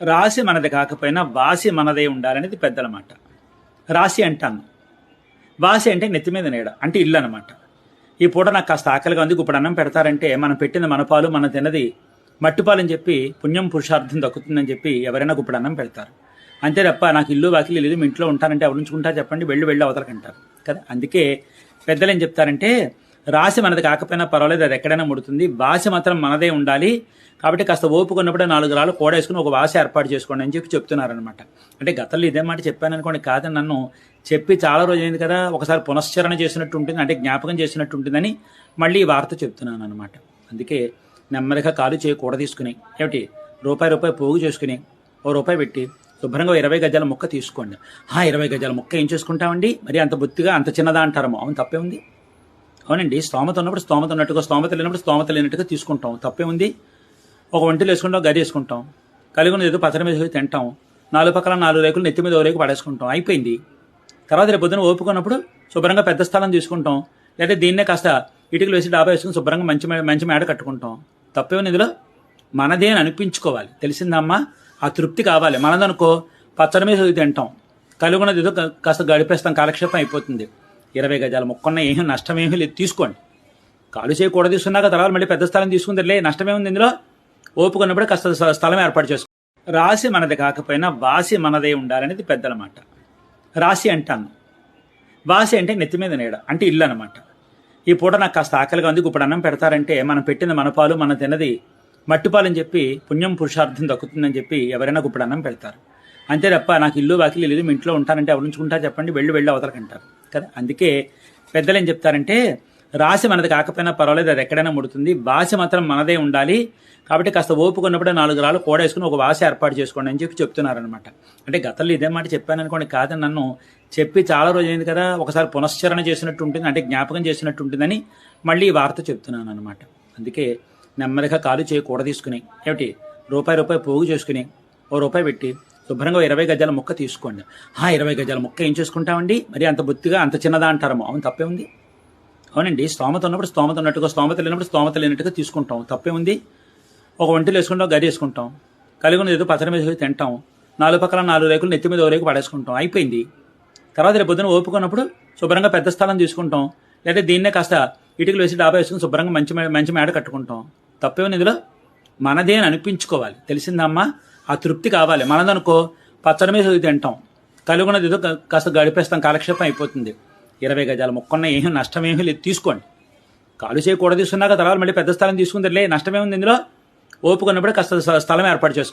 రాశి మనది కాకపోయినా వాసి మనదే ఉండాలనేది పెద్దల మాట. రాశి అంటాను, వాసి అంటే నెత్తి మీద నీడ అంటే ఇల్లు అనమాట. ఈ పూట నాకు కాస్త ఆకలిగా ఉంది, ఇప్పుడు అన్నం పెడతారంటే మనం పెట్టింది మన పాలు, మనం తిన్నది మట్టిపాలు అని చెప్పి పుణ్యం పురుషార్థం దక్కుతుందని చెప్పి ఎవరైనా ఇప్పుడు అన్నం పెడతారు. అంతే తప్ప నాకు ఇల్లు వాకిలి లేదు, మీ ఇంట్లో ఉంటానంటే ఎవరు ఉంచుకుంటారు చెప్పండి, వెళ్ళి అవతలకంటారు కదా. అందుకే పెద్దలు ఏం చెప్తారంటే, రాశి మనది కాకపోయినా పర్వాలేదు, అది ఎక్కడైనా ముడుతుంది, వాసి మాత్రం మనదే ఉండాలి. కాబట్టి కాస్త ఓపుకున్నప్పుడే 4 రాళ్ళు కోడేసుకుని ఒక వాసి ఏర్పాటు చేసుకోండి అని చెప్పి చెప్తున్నారనమాట. అంటే గతంలో ఇదే మాట చెప్పాను అనుకోండి, కాదని నన్ను చెప్పి చాలా రోజులైంది కదా, ఒకసారి పునశ్చరణ చేసినట్టు ఉంటుంది, అంటే జ్ఞాపకం చేసినట్టు ఉంటుందని మళ్ళీ ఈ వార్త చెప్తున్నాను అనమాట. అందుకే నెమ్మదిగా కాలు చేయి కూడ తీసుకుని ఏమిటి రూపాయి పోగు చేసుకుని రూపాయి పెట్టి శుభ్రంగా 20 గజాల మొక్క తీసుకోండి. 20 గజాల మొక్క ఏం చేసుకుంటామండి, మరి అంత బొత్తిగా అంత చిన్నదా అంటారమో, అవును తప్పే ఉంది. అవునండి, స్తోమత ఉన్నప్పుడు స్తోమత ఉన్నట్టుగా, స్తోమత లేనప్పుడు స్తోమత లేనట్టుగా తీసుకుంటాం, తప్పే ఉంది. ఒక ఒంటిలో వేసుకుంటాం, గది వేసుకుంటాం, కలిగి ఉన్నది ఏదో పచ్చడి మీద తింటాం, 4 పక్కల 4 రేకులు నెత్తి మీద 1 రేకు పడేసుకుంటాం, అయిపోయింది. తర్వాత రేపు పొద్దున ఓపుకున్నప్పుడు శుభ్రంగా పెద్ద స్థలం తీసుకుంటాం, లేదా దీన్నే కాస్త ఇటుకలు వేసి డాబా వేసుకుని శుభ్రంగా మంచి మేడ కట్టుకుంటాం, తప్పే ఉంది. ఇందులో మనదే అని అనిపించుకోవాలి, తెలిసిందమ్మా, ఆ తృప్తి కావాలి. మనదనుకో పచ్చడి మీద తింటాం, కలిగి ఉన్నది ఏదో కాస్త గడిపేస్తాం, కాలక్షేపం అయిపోతుంది. 20 గజాల మొక్కన్న ఏమీ నష్టమేమీ లేదు, తీసుకోండి. కాలు చేయకూడదు తీసుకున్నాక తర్వాత మళ్ళీ పెద్ద స్థలం తీసుకుందిలే, నష్టమేముంది ఇందులో. ఓపుకున్నప్పుడే కాస్త స్థలం ఏర్పాటు చేసుకో. రాశి మనది కాకపోయినా వాసి మనదే ఉండాలనేది పెద్దల మాట. రాశి అంటాను, వాసి అంటే నెత్తి మీద నీడ అంటే ఇల్లు అనమాట. ఈ పూట నాకు కాస్త ఆకలిగా ఉంది, ఇప్పుడు అన్నం పెడతారంటే మనం పెట్టింది మన పాలు, మనం తిన్నది మట్టిపాలు అని చెప్పి పుణ్యం పురుషార్థం దక్కుతుందని చెప్పి ఎవరైనా ఇప్పుడు అన్నం పెడతారు. అంతే తప్ప నాకు ఇల్లు వాకిలి లేదు, మీ ఇంట్లో ఉంటానంటే ఎవరు ఉంచుకుంటారు చెప్పండి, వెళ్ళి అవతలకంటారు కదా. అందుకే పెద్దలు ఏం చెప్తారంటే, రాశి మనది కాకపోయినా పర్వాలేదు, అది ఎక్కడైనా ముడుతుంది, వాసి మాత్రం మనదే ఉండాలి. కాబట్టి కాస్త ఓపుకున్నప్పుడే 4 రాళ్ళు కోడేసుకుని ఒక వాసి ఏర్పాటు చేసుకోండి అని చెప్పి చెప్తున్నారనమాట. అంటే గతంలో ఇదే మాట చెప్పాను అనుకోండి, కాదని నన్ను చెప్పి చాలా రోజులైంది కదా, ఒకసారి పునశ్చరణ చేసినట్టు ఉంటుంది, అంటే జ్ఞాపకం చేసినట్టు ఉంటుందని మళ్ళీ ఈ వార్త చెప్తున్నాను అనమాట. అందుకే నెమ్మదిగా కాలు చేయి కూడ తీసుకుని ఏమిటి రూపాయి పోగు చేసుకుని రూపాయి పెట్టి శుభ్రంగా 20 గజాల మొక్క తీసుకోండి. 20 గజాల మొక్క ఏం చేసుకుంటామండి, మరి అంత బొత్తిగా అంత చిన్నదా అంటారమో, అవును తప్పే ఉంది. అవునండి, స్తోమత ఉన్నప్పుడు స్తోమత ఉన్నట్టుగా, స్తోమత లేనప్పుడు స్తోమత లేనట్టుగా తీసుకుంటాం, తప్పే ఉంది. ఒక ఒంటిలో వేసుకుంటాం, గది వేసుకుంటాం, కలిగి ఉన్నది ఏదో పచ్చడి మీద తింటాం, 4 పక్కల 4 రేకులు నెత్తి మీద 1 రేకు పడేసుకుంటాం, అయిపోయింది. తర్వాత రేపు పొద్దున ఓపుకున్నప్పుడు శుభ్రంగా పెద్ద స్థలం తీసుకుంటాం, లేదా దీన్నే కాస్త ఇటుకలు వేసి డాబా వేసుకుని శుభ్రంగా మంచి మేడ కట్టుకుంటాం, తప్పే ఉంది. ఇందులో మనదే అని అనిపించుకోవాలి, తెలిసిందమ్మా, ఆ తృప్తి కావాలి. మనదనుకో పచ్చడి మీద తింటాం, కలిగి ఉన్నది ఏదో కాస్త గడిపేస్తాం, కాలక్షేపం అయిపోతుంది. 20 గజాల మొక్కన్న ఏమీ నష్టమేమీ లేదు, తీసుకోండి. కాలు చేయకూడదు తీసుకున్నాక తర్వాత మళ్ళీ పెద్ద స్థలం తీసుకుందిలే, నష్టమేముంది ఇందులో. ఓపుకున్నప్పుడే కాస్త స్థలం ఏర్పాటు చేసుకోండి.